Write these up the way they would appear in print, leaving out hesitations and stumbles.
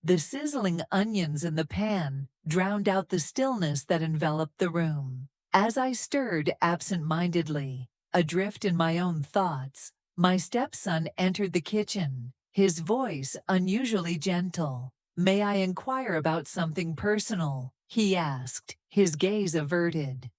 The sizzling onions in the pan drowned out the stillness that enveloped the room. As I stirred absent-mindedly, adrift in my own thoughts, my stepson entered the kitchen, his voice unusually gentle. "May I inquire about something personal?" he asked, his gaze averted.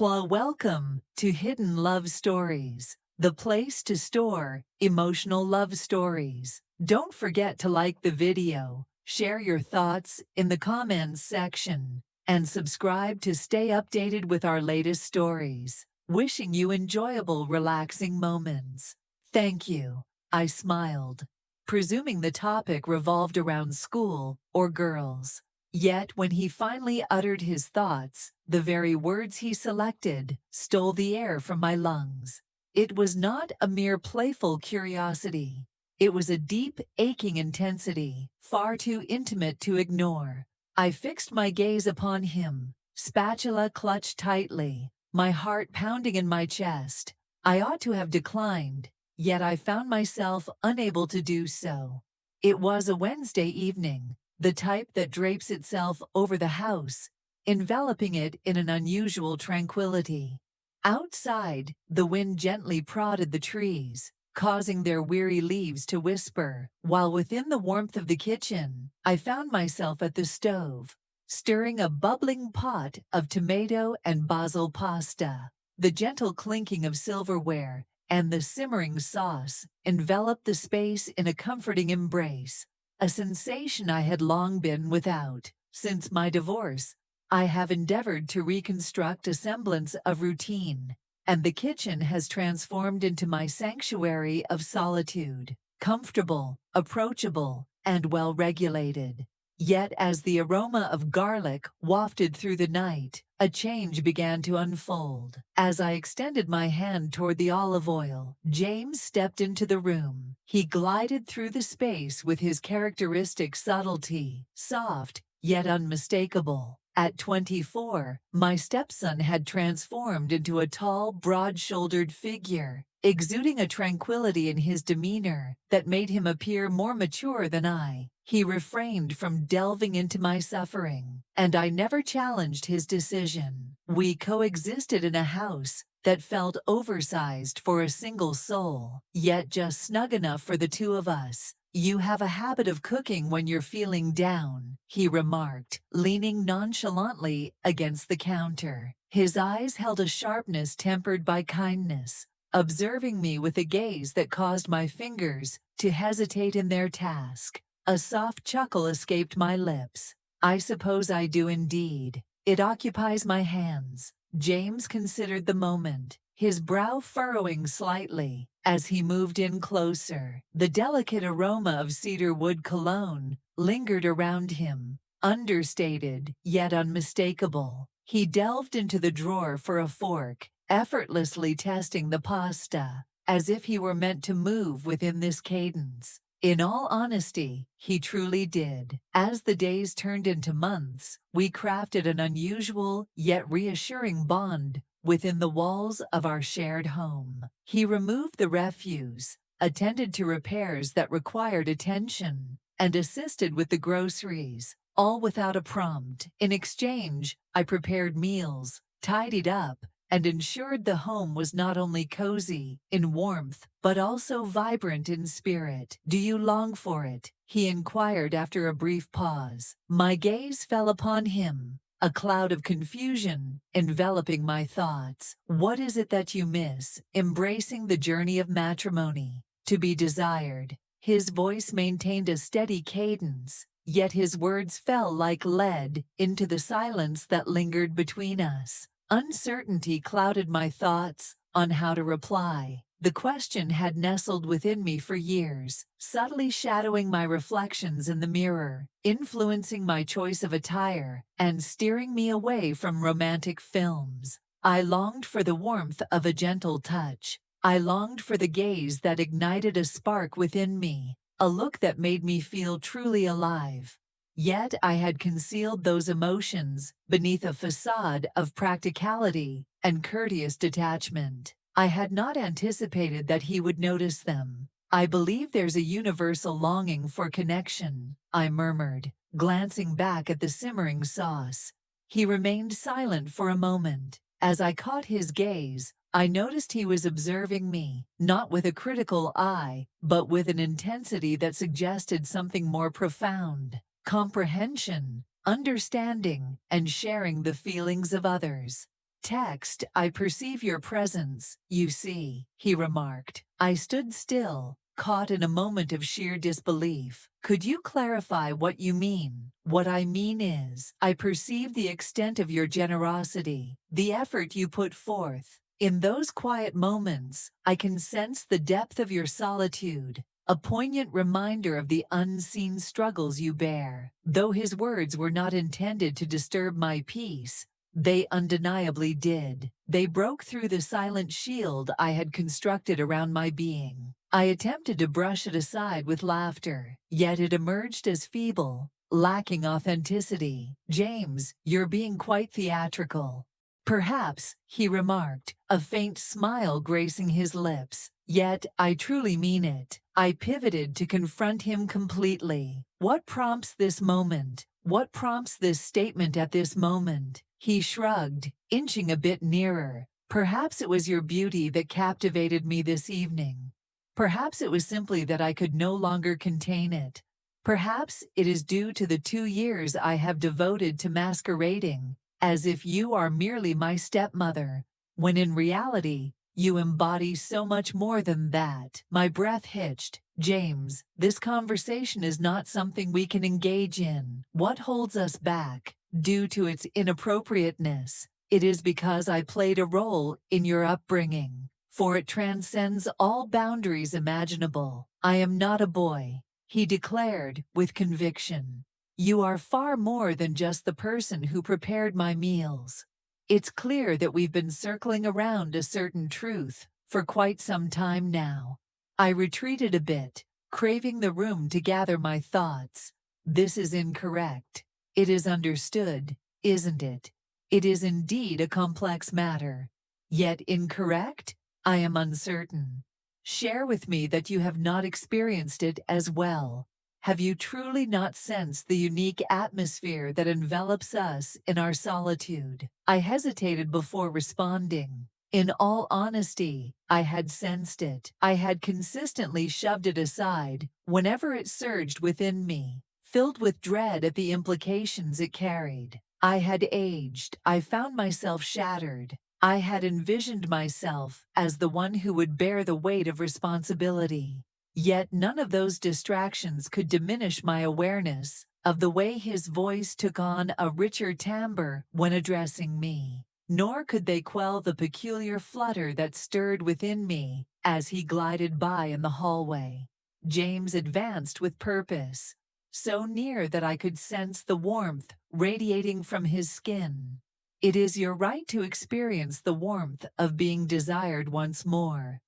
Welcome to Hidden Love Stories, the place to store emotional love stories. Don't forget to like the video, share your thoughts in the comments section, and subscribe to stay updated with our latest stories. Wishing you enjoyable, relaxing moments. Thank you. I smiled, presuming the topic revolved around school or girls. Yet when he finally uttered his thoughts, the very words he selected stole the air from my lungs. It was not a mere playful curiosity. It was a deep, aching intensity, far too intimate to ignore. I fixed my gaze upon him, spatula clutched tightly, my heart pounding in my chest. I ought to have declined, yet I found myself unable to do so. It was a Wednesday evening, the type that drapes itself over the house, enveloping it in an unusual tranquility. Outside, the wind gently prodded the trees, causing their weary leaves to whisper, while within the warmth of the kitchen, I found myself at the stove, stirring a bubbling pot of tomato and basil pasta. The gentle clinking of silverware and the simmering sauce enveloped the space in a comforting embrace, a sensation I had long been without. Since my divorce, I have endeavored to reconstruct a semblance of routine, and the kitchen has transformed into my sanctuary of solitude, comfortable, approachable, and well-regulated. Yet as the aroma of garlic wafted through the night, a change began to unfold. As I extended my hand toward the olive oil, James stepped into the room. He glided through the space with his characteristic subtlety, soft, yet unmistakable. At 24, my stepson had transformed into a tall, broad-shouldered figure, exuding a tranquility in his demeanor that made him appear more mature than I. He refrained from delving into my suffering, and I never challenged his decision. We coexisted in a house that felt oversized for a single soul, yet just snug enough for the two of us. "You have a habit of cooking when you're feeling down," he remarked, leaning nonchalantly against the counter. His eyes held a sharpness tempered by kindness, observing me with a gaze that caused my fingers to hesitate in their task. A soft chuckle escaped my lips. "I suppose I do indeed. It occupies my hands." James considered the moment, his brow furrowing slightly as he moved in closer. The delicate aroma of cedar wood cologne lingered around him, understated yet unmistakable. He delved into the drawer for a fork, effortlessly testing the pasta, as if he were meant to move within this cadence. In all honesty, he truly did. As the days turned into months, we crafted an unusual yet reassuring bond within the walls of our shared home. He removed the refuse, attended to repairs that required attention, and assisted with the groceries, all without a prompt. In exchange, I prepared meals, tidied up, and ensured the home was not only cozy in warmth, but also vibrant in spirit. "Do you long for it?" he inquired after a brief pause. My gaze fell upon him, a cloud of confusion enveloping my thoughts. "What is it that you miss?" Embracing the journey of matrimony, to be desired. His voice maintained a steady cadence, yet his words fell like lead into the silence that lingered between us. Uncertainty clouded my thoughts on how to reply. The question had nestled within me for years, subtly shadowing my reflections in the mirror, influencing my choice of attire, and steering me away from romantic films. I longed for the warmth of a gentle touch. I longed for the gaze that ignited a spark within me, a look that made me feel truly alive. Yet I had concealed those emotions beneath a facade of practicality and courteous detachment. I had not anticipated that he would notice them, I believe there's a universal longing for connection, I murmured, glancing back at the simmering sauce. He remained silent for a moment. As I caught his gaze, I noticed he was observing me, not with a critical eye, but with an intensity that suggested something more profound: comprehension, understanding, and sharing the feelings of others. Text, I perceive your presence, you see, he remarked. I stood still, caught in a moment of sheer disbelief. Could you clarify what you mean? What I mean is, I perceive the extent of your generosity, the effort you put forth. In those quiet moments, I can sense the depth of your solitude, a poignant reminder of the unseen struggles you bear. Though his words were not intended to disturb my peace, they undeniably did. They broke through the silent shield I had constructed around my being. I attempted to brush it aside with laughter, yet it emerged as feeble, lacking authenticity. James, you're being quite theatrical. Perhaps, he remarked, a faint smile gracing his lips. Yet, I truly mean it. I pivoted to confront him completely. What prompts this moment? What prompts this statement at this moment? He shrugged, inching a bit nearer. Perhaps it was your beauty that captivated me this evening. Perhaps it was simply that I could no longer contain it. Perhaps it is due to the 2 years I have devoted to masquerading as if you are merely my stepmother, when in reality, you embody so much more than that. My breath hitched. James, this conversation is not something we can engage in. What holds us back? Due to its inappropriateness, it is because I played a role in your upbringing, for it transcends all boundaries imaginable. I am not a boy, he declared with conviction. You are far more than just the person who prepared my meals. It's clear that we've been circling around a certain truth for quite some time now. I retreated a bit, craving the room to gather my thoughts. This is incorrect. It is understood, isn't it? It is indeed a complex matter. Yet incorrect? I am uncertain. Share with me that you have not experienced it as well. Have you truly not sensed the unique atmosphere that envelops us in our solitude? I hesitated before responding. In all honesty, I had sensed it. I had consistently shoved it aside whenever it surged within me, filled with dread at the implications it carried. I had aged. I found myself shattered. I had envisioned myself as the one who would bear the weight of responsibility. Yet none of those distractions could diminish my awareness of the way his voice took on a richer timbre when addressing me. Nor could they quell the peculiar flutter that stirred within me as he glided by in the hallway. James advanced with purpose, so near that I could sense the warmth radiating from his skin. It is your right to experience the warmth of being desired once more.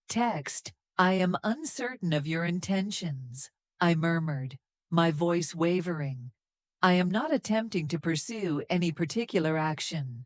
Text, I am uncertain of your intentions, I murmured, my voice wavering. I am not attempting to pursue any particular action.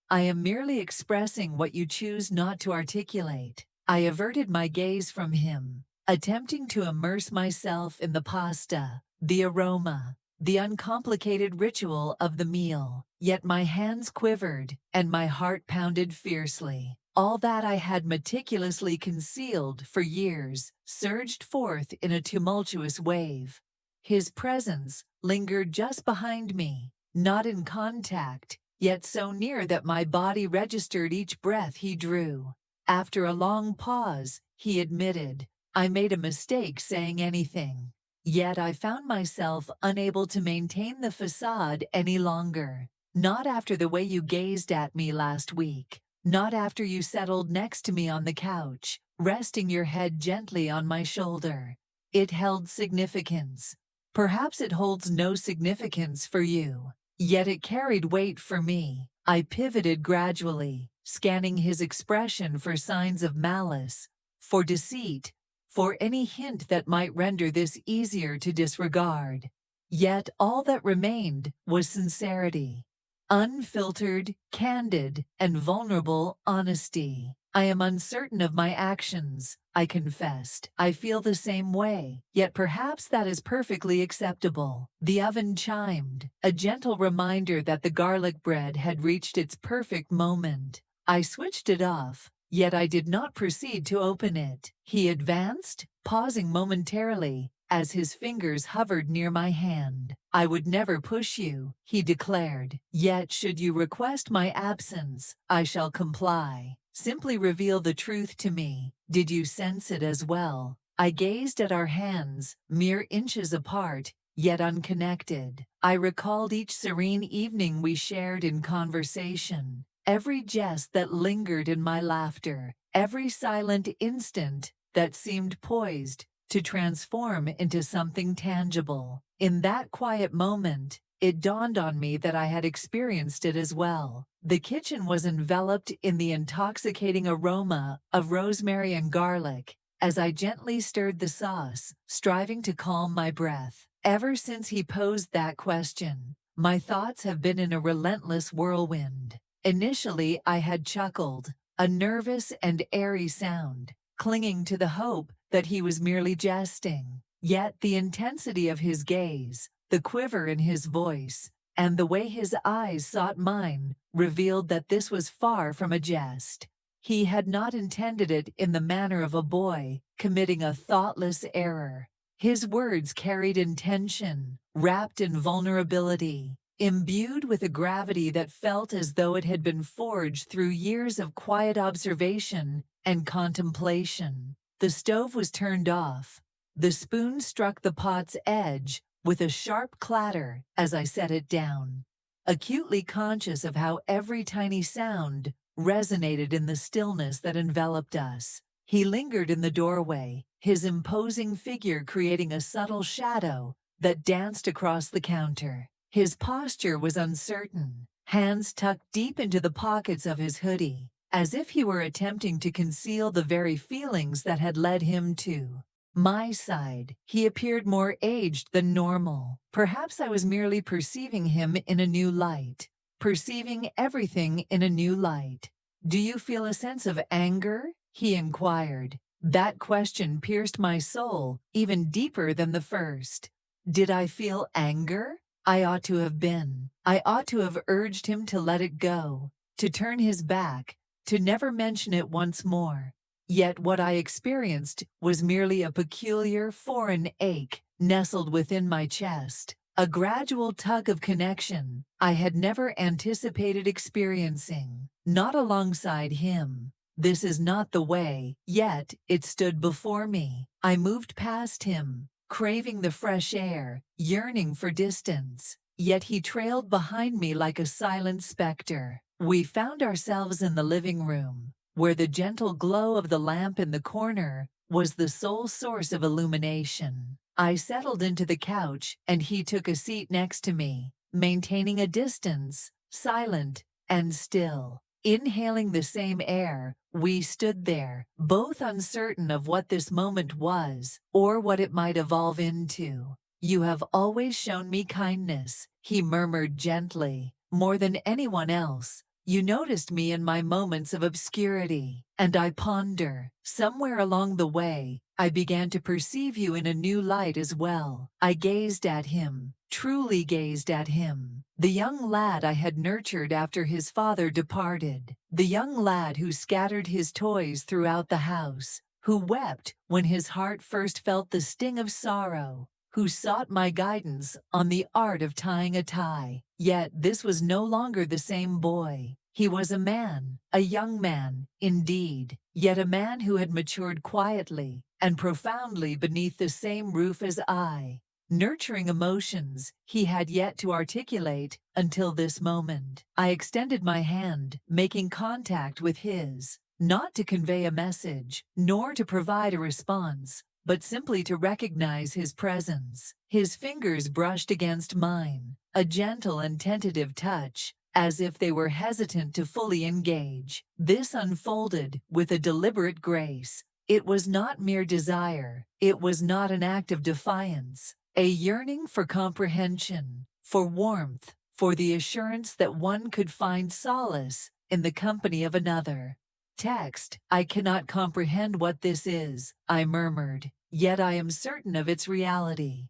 I am merely expressing what you choose not to articulate. I averted my gaze from him, attempting to immerse myself in the pasta, the aroma, the uncomplicated ritual of the meal. Yet my hands quivered and my heart pounded fiercely. All that I had meticulously concealed for years surged forth in a tumultuous wave. His presence lingered just behind me, not in contact, yet so near that my body registered each breath he drew. After a long pause, he admitted, I made a mistake saying anything. Yet I found myself unable to maintain the facade any longer. Not after the way you gazed at me last week. Not after you settled next to me on the couch, resting your head gently on my shoulder. It held significance. Perhaps it holds no significance for you. Yet it carried weight for me. I pivoted gradually, scanning his expression for signs of malice, for deceit, for any hint that might render this easier to disregard. Yet all that remained was sincerity. Unfiltered, candid, and vulnerable honesty. I am uncertain of my actions, I confessed. I feel the same way, yet perhaps that is perfectly acceptable. The oven chimed, a gentle reminder that the garlic bread had reached its perfect moment. I switched it off, yet I did not proceed to open it. He advanced, pausing momentarily, as his fingers hovered near my hand. I would never push you, he declared. Yet should you request my absence, I shall comply. Simply reveal the truth to me. Did you sense it as well? I gazed at our hands, mere inches apart, yet unconnected. I recalled each serene evening we shared in conversation, every jest that lingered in my laughter, every silent instant that seemed poised to transform into something tangible. In that quiet moment, it dawned on me that I had experienced it as well. The kitchen was enveloped in the intoxicating aroma of rosemary and garlic as I gently stirred the sauce, striving to calm my breath. Ever since he posed that question, my thoughts have been in a relentless whirlwind. Initially, I had chuckled, a nervous and airy sound, clinging to the hope that he was merely jesting. Yet the intensity of his gaze, the quiver in his voice, and the way his eyes sought mine revealed that this was far from a jest. He had not intended it in the manner of a boy committing a thoughtless error. His words carried intention, wrapped in vulnerability, imbued with a gravity that felt as though it had been forged through years of quiet observation and contemplation. The stove was turned off. The spoon struck the pot's edge with a sharp clatter as I set it down, acutely conscious of how every tiny sound resonated in the stillness that enveloped us. He lingered in the doorway, his imposing figure creating a subtle shadow that danced across the counter. His posture was uncertain, hands tucked deep into the pockets of his hoodie, as if he were attempting to conceal the very feelings that had led him to my side. He appeared more aged than normal. Perhaps I was merely perceiving him in a new light, perceiving everything in a new light. "Do you feel a sense of anger?" he inquired. That question pierced my soul even deeper than the first. Did I feel anger? I ought to have been. I ought to have urged him to let it go, to turn his back, to never mention it once more. Yet what I experienced was merely a peculiar foreign ache nestled within my chest, a gradual tug of connection I had never anticipated experiencing. Not alongside him. This is not the way, yet it stood before me. I moved past him, craving the fresh air, yearning for distance. Yet he trailed behind me like a silent specter. We found ourselves in the living room, where the gentle glow of the lamp in the corner was the sole source of illumination. I settled into the couch, and he took a seat next to me, maintaining a distance, silent and still. Inhaling the same air, we stood there, both uncertain of what this moment was, or what it might evolve into. "You have always shown me kindness," he murmured gently. "More than anyone else. You noticed me in my moments of obscurity, and I ponder. Somewhere along the way, I began to perceive you in a new light as well." I gazed at him, truly gazed at him. The young lad I had nurtured after his father departed. The young lad who scattered his toys throughout the house, who wept when his heart first felt the sting of sorrow, who sought my guidance on the art of tying a tie. Yet this was no longer the same boy. He was a man, a young man, indeed, yet a man who had matured quietly and profoundly beneath the same roof as I, nurturing emotions he had yet to articulate until this moment. I extended my hand, making contact with his, not to convey a message, nor to provide a response, but simply to recognize his presence. His fingers brushed against mine, a gentle and tentative touch, as if they were hesitant to fully engage. This unfolded with a deliberate grace. It was not mere desire. It was not an act of defiance. A yearning for comprehension, for warmth, for the assurance that one could find solace in the company of another. Text, I cannot comprehend what this is, I murmured, yet I am certain of its reality.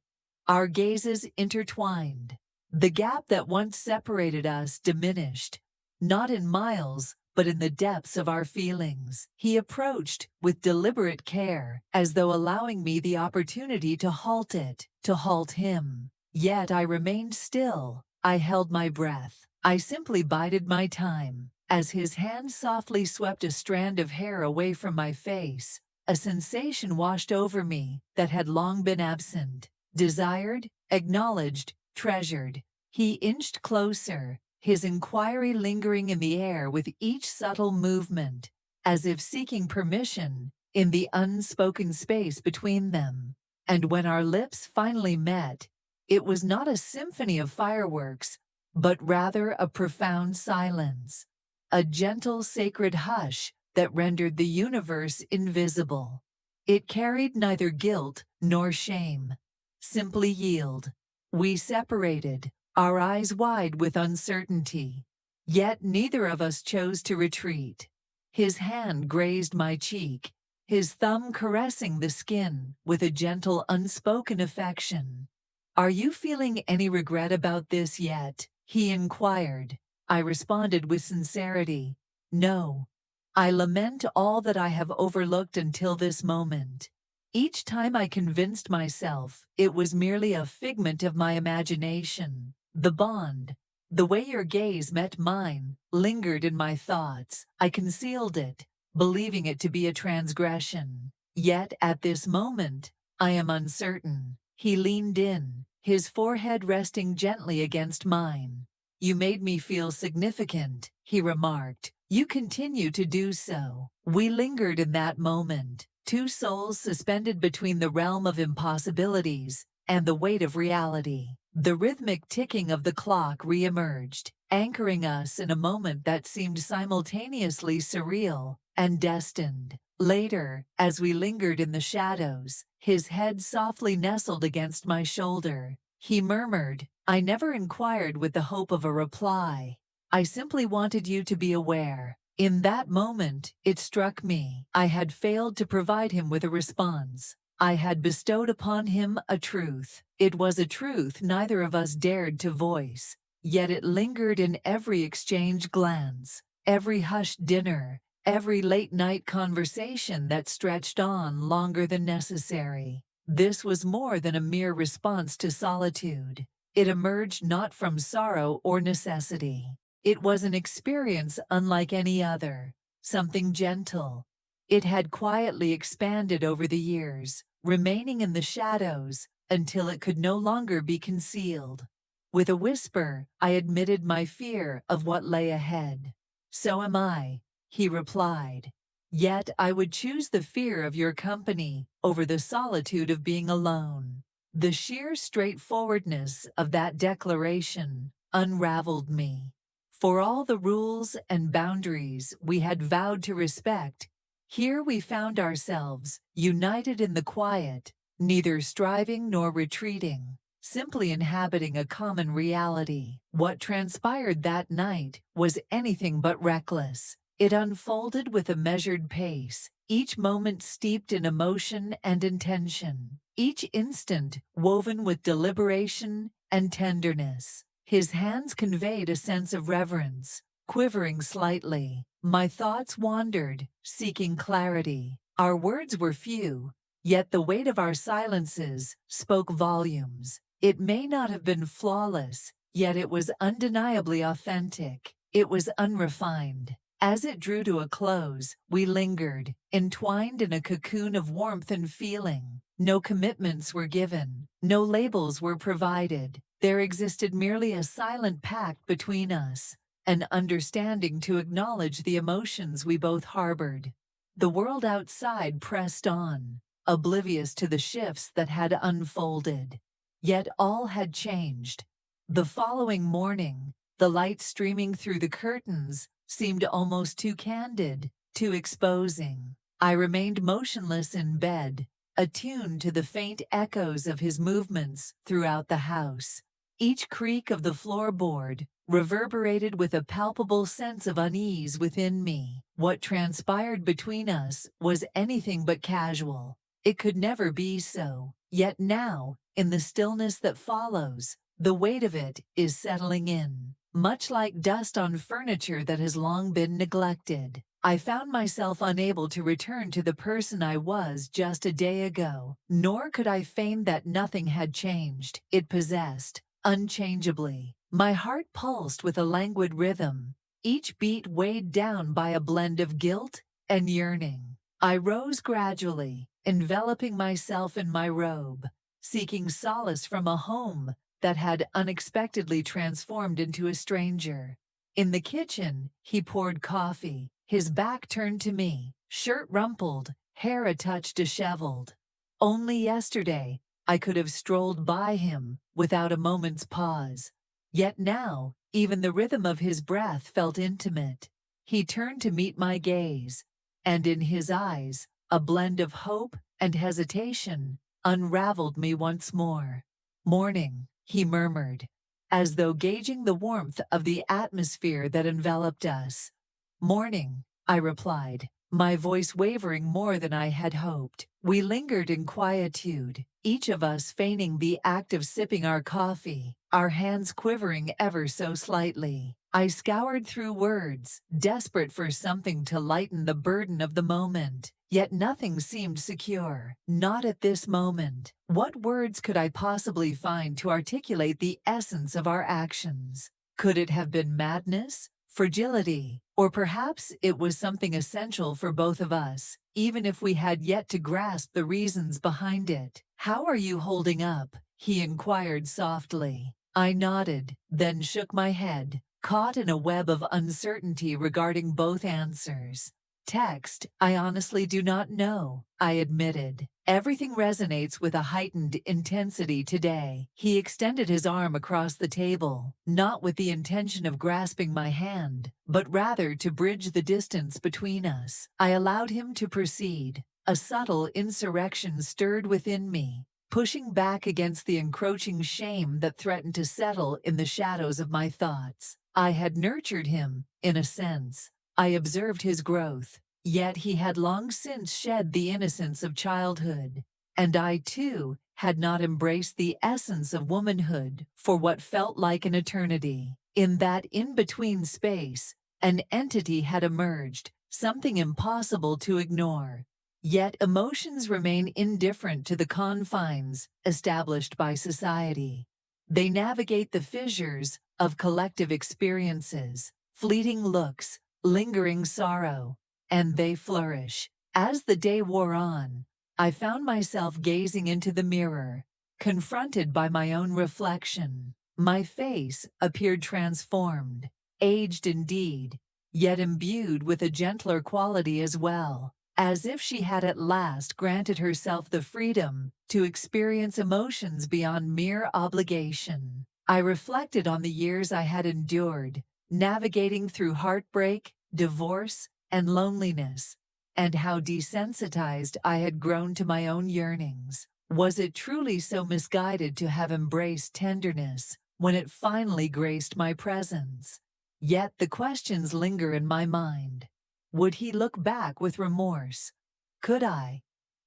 Our gazes intertwined. The gap that once separated us diminished, not in miles, but in the depths of our feelings. He approached with deliberate care, as though allowing me the opportunity to halt him. Yet I remained still. I held my breath. I simply bided my time. As his hand softly swept a strand of hair away from my face, a sensation washed over me that had long been absent. Desired, acknowledged, treasured. He inched closer, his inquiry lingering in the air with each subtle movement, as if seeking permission in the unspoken space between them. And when our lips finally met, it was not a symphony of fireworks, but rather a profound silence, a gentle sacred hush that rendered the universe invisible. It carried neither guilt nor shame, simply yield. We separated, our eyes wide with uncertainty. Yet neither of us chose to retreat. His hand grazed my cheek, his thumb caressing the skin with a gentle unspoken affection. Are you feeling any regret about this yet? He inquired. I responded with sincerity. No. I lament all that I have overlooked until this moment. Each time I convinced myself it was merely a figment of my imagination. The bond, the way your gaze met mine, lingered in my thoughts. I concealed it, believing it to be a transgression. Yet at this moment, I am uncertain. He leaned in, his forehead resting gently against mine. You made me feel significant, he remarked. You continue to do so. We lingered in that moment, two souls suspended between the realm of impossibilities and the weight of reality. The rhythmic ticking of the clock re-emerged, anchoring us in a moment that seemed simultaneously surreal and destined. Later, as we lingered in the shadows, his head softly nestled against my shoulder. He murmured, I never inquired with the hope of a reply. I simply wanted you to be aware. In that moment, it struck me. I had failed to provide him with a response. I had bestowed upon him a truth. It was a truth neither of us dared to voice, yet it lingered in every exchanged glance, every hushed dinner, every late-night conversation that stretched on longer than necessary. This was more than a mere response to solitude. It emerged not from sorrow or necessity. It was an experience unlike any other, something gentle. It had quietly expanded over the years, remaining in the shadows until it could no longer be concealed. With a whisper, I admitted my fear of what lay ahead. So am I, he replied. Yet I would choose the fear of your company over the solitude of being alone. The sheer straightforwardness of that declaration unraveled me. For all the rules and boundaries we had vowed to respect, here we found ourselves, united in the quiet, neither striving nor retreating, simply inhabiting a common reality. What transpired that night was anything but reckless. It unfolded with a measured pace, each moment steeped in emotion and intention, each instant woven with deliberation and tenderness. His hands conveyed a sense of reverence, quivering slightly. My thoughts wandered, seeking clarity. Our words were few, yet the weight of our silences spoke volumes. It may not have been flawless, yet it was undeniably authentic. It was unrefined. As it drew to a close, we lingered, entwined in a cocoon of warmth and feeling. No commitments were given, no labels were provided. There existed merely a silent pact between us, an understanding to acknowledge the emotions we both harbored. The world outside pressed on, oblivious to the shifts that had unfolded. Yet all had changed. The following morning, the light streaming through the curtains seemed almost too candid, too exposing. I remained motionless in bed, attuned to the faint echoes of his movements throughout the house. Each creak of the floorboard reverberated with a palpable sense of unease within me. What transpired between us was anything but casual. It could never be so. Yet now, in the stillness that follows, the weight of it is settling in. Much like dust on furniture that has long been neglected, I found myself unable to return to the person I was just a day ago, nor could I feign that nothing had changed. It possessed, unchangeably. My heart pulsed with a languid rhythm, each beat weighed down by a blend of guilt and yearning. I rose gradually, enveloping myself in my robe, seeking solace from a home that had unexpectedly transformed into a stranger. In the kitchen, he poured coffee, his back turned to me, shirt rumpled, hair a touch disheveled. Only yesterday, I could have strolled by him without a moment's pause. Yet now, even the rhythm of his breath felt intimate. He turned to meet my gaze, and in his eyes, a blend of hope and hesitation unraveled me once more. "Morning," he murmured, as though gauging the warmth of the atmosphere that enveloped us. "Morning," I replied, my voice wavering more than I had hoped. We lingered in quietude, each of us feigning the act of sipping our coffee, our hands quivering ever so slightly. I scoured through words, desperate for something to lighten the burden of the moment. Yet nothing seemed secure, not at this moment. What words could I possibly find to articulate the essence of our actions? Could it have been madness, fragility, or perhaps it was something essential for both of us, even if we had yet to grasp the reasons behind it? "How are you holding up?" he inquired softly. I nodded, then shook my head, caught in a web of uncertainty regarding both answers. "Text, I honestly do not know," I admitted. "Everything resonates with a heightened intensity today." He extended his arm across the table, not with the intention of grasping my hand, but rather to bridge the distance between us. I allowed him to proceed. A subtle insurrection stirred within me, pushing back against the encroaching shame that threatened to settle in the shadows of my thoughts. I had nurtured him, in a sense. I observed his growth, yet he had long since shed the innocence of childhood, and I too had not embraced the essence of womanhood for what felt like an eternity. In that in-between space, an entity had emerged, something impossible to ignore. Yet emotions remain indifferent to the confines established by society. They navigate the fissures of collective experiences, fleeting looks, lingering sorrow, and they flourish. As the day wore on, I found myself gazing into the mirror, confronted by my own reflection. My face appeared transformed, aged indeed, yet imbued with a gentler quality as well, as if she had at last granted herself the freedom to experience emotions beyond mere obligation. I reflected on the years I had endured, navigating through heartbreak, divorce, and loneliness, and how desensitized I had grown to my own yearnings. Was it truly so misguided to have embraced tenderness when it finally graced my presence? Yet the questions linger in my mind. Would he look back with remorse? Could I?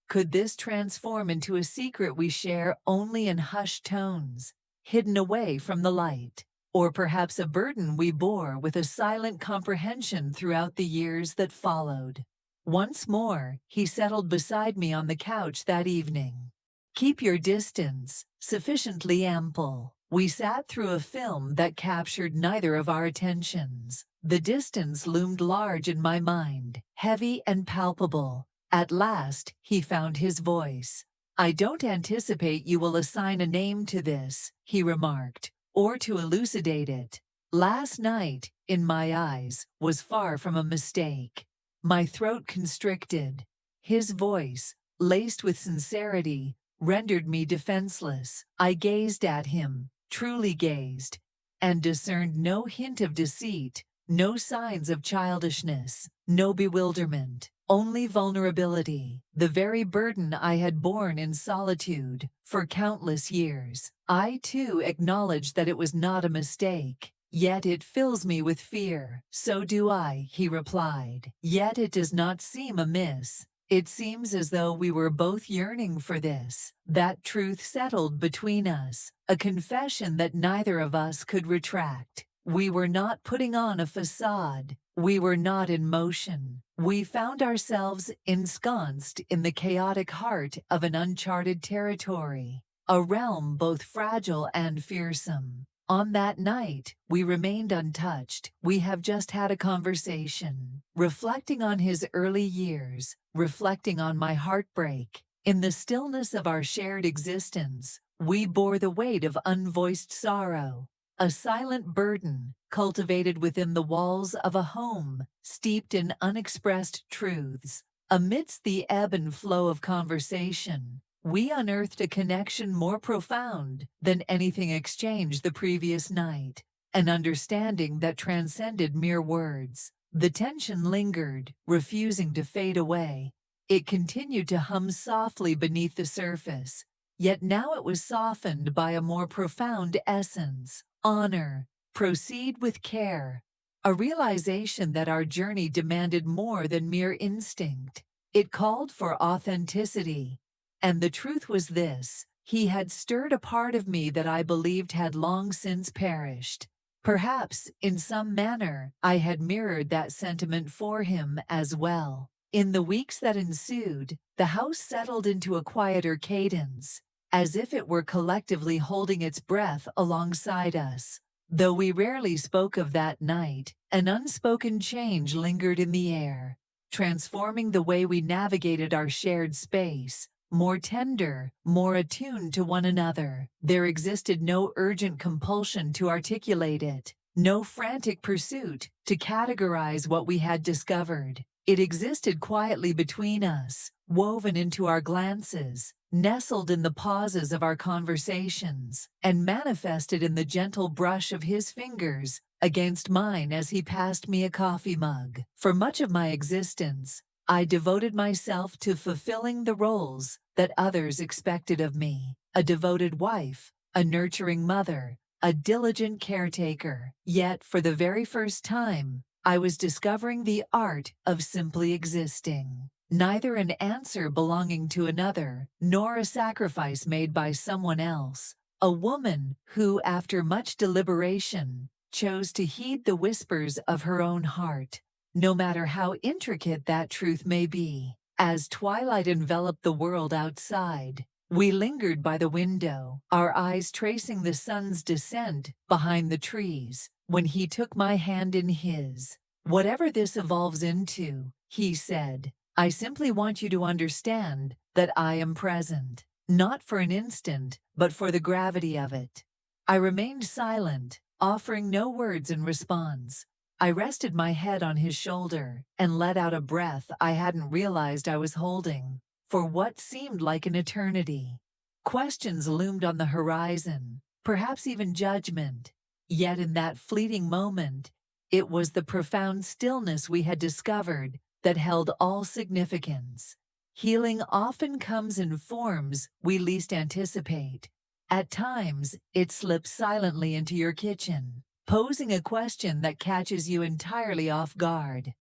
Could this transform into a secret we share only in hushed tones, hidden away from the light? Or perhaps a burden we bore with a silent comprehension throughout the years that followed? Once more, he settled beside me on the couch that evening. "Keep your distance sufficiently ample." We sat through a film that captured neither of our attentions. The distance loomed large in my mind, heavy and palpable. At last, he found his voice. "I don't anticipate you will assign a name to this," he remarked, "or to elucidate it. Last night, in my eyes, was far from a mistake." My throat constricted. His voice, laced with sincerity, rendered me defenseless. I gazed at him, truly gazed, and discerned no hint of deceit, no signs of childishness, no bewilderment, only vulnerability, the very burden I had borne in solitude for countless years. I too acknowledged that it was not a mistake. Yet it fills me with fear. So do I, he replied. Yet it does not seem amiss. It seems as though we were both yearning for this. That truth settled between us, a confession that neither of us could retract. We were not putting on a facade. We were not in motion. We found ourselves ensconced in the chaotic heart of an uncharted territory, a realm both fragile and fearsome. On that night, we remained untouched. We have just had a conversation, reflecting on his early years, reflecting on my heartbreak. In the stillness of our shared existence, we bore the weight of unvoiced sorrow, a silent burden cultivated within the walls of a home steeped in unexpressed truths. Amidst the ebb and flow of conversation, we unearthed a connection more profound than anything exchanged the previous night, an understanding that transcended mere words. The tension lingered, refusing to fade away. It continued to hum softly beneath the surface, yet now it was softened by a more profound essence: honor. Proceed with care. A realization that our journey demanded more than mere instinct. It called for authenticity. And the truth was this: he had stirred a part of me that I believed had long since perished. Perhaps, in some manner, I had mirrored that sentiment for him as well. In the weeks that ensued, the house settled into a quieter cadence, as if it were collectively holding its breath alongside us. Though we rarely spoke of that night, an unspoken change lingered in the air, transforming the way we navigated our shared space. More tender, more attuned to one another. There existed no urgent compulsion to articulate it, no frantic pursuit to categorize what we had discovered. It existed quietly between us, woven into our glances, nestled in the pauses of our conversations, and manifested in the gentle brush of his fingers against mine as he passed me a coffee mug. For much of my existence, I devoted myself to fulfilling the roles that others expected of me: a devoted wife, a nurturing mother, a diligent caretaker. Yet, for the very first time, I was discovering the art of simply existing. Neither an answer belonging to another, nor a sacrifice made by someone else. A woman who, after much deliberation, chose to heed the whispers of her own heart, no matter how intricate that truth may be. As twilight enveloped the world outside, we lingered by the window, our eyes tracing the sun's descent behind the trees, when he took my hand in his. "Whatever this evolves into," he said, "I simply want you to understand that I am present, not for an instant, but for the gravity of it." I remained silent, offering no words in response. I rested my head on his shoulder and let out a breath I hadn't realized I was holding for what seemed like an eternity. Questions loomed on the horizon, perhaps even judgment. Yet in that fleeting moment, it was the profound stillness we had discovered that held all significance. Healing often comes in forms we least anticipate. At times, it slips silently into your kitchen, posing a question that catches you entirely off guard.